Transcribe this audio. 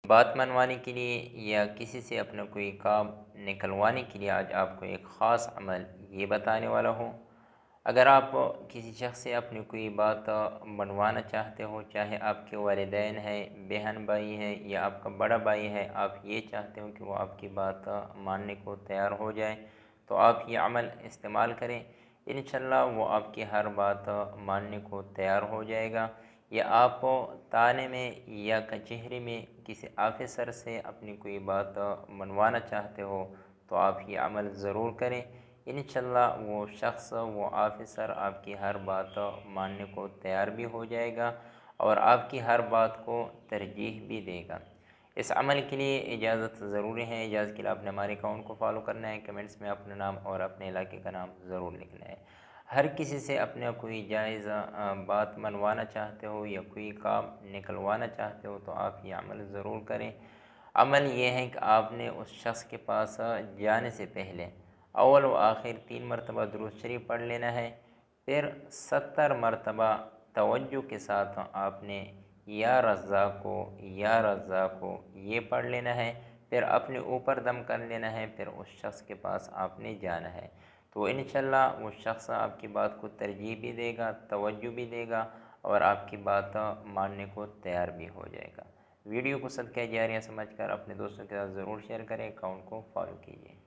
बात मनवाने के लिए या किसी से अपना कोई काम निकलवाने के लिए आज आपको एक ख़ास अमल ये बताने वाला हूँ। अगर आप किसी शख्स से अपनी कोई बात मनवाना चाहते हो, चाहे आपके वालिदैन हैं, बहन भाई हैं या आपका बड़ा भाई है, आप ये चाहते हो कि वो आपकी बात मानने को तैयार हो जाए, तो आप ये अमल इस्तेमाल करें। इंशाल्लाह वो आपकी हर बात मानने को तैयार हो जाएगा। या आप थाने में या कचहरी में किसी ऑफिसर से अपनी कोई बात मनवाना चाहते हो, तो आप ये अमल ज़रूर करें। इंशाल्लाह वो शख्स, वो ऑफिसर आपकी हर बात मानने को तैयार भी हो जाएगा और आपकी हर बात को तरजीह भी देगा। इस अमल के लिए इजाज़त ज़रूरी है। इजाज़त के लिए आपने हमारे अकाउंट को फॉलो करना है, कमेंट्स में अपना नाम और अपने इलाके का नाम ज़रूर लिखना है। हर किसी से अपने कोई जायज़ बात मनवाना चाहते हो या कोई काम निकलवाना चाहते हो, तो आप ये अमल ज़रूर करें। अमल ये है कि आपने उस शख्स के पास जाने से पहले अव्वल व आखिर 3 मरतबा दुरूद शरीफ पढ़ लेना है। फिर 70 मरतबा तवज्जो के साथ आपने या रज़्ज़ाक़ो या रज़्ज़ाक़ो ये पढ़ लेना है। फिर अपने ऊपर दम कर लेना है, फिर उस शख्स के पास आपने जाना है। तो इंशाल्लाह वो शख्स आपकी बात को तरजीह भी देगा, तवज्जो भी देगा और आपकी बात मानने को तैयार भी हो जाएगा। वीडियो को सदका जारिया समझकर अपने दोस्तों के साथ ज़रूर शेयर करें, अकाउंट को फॉलो कीजिए।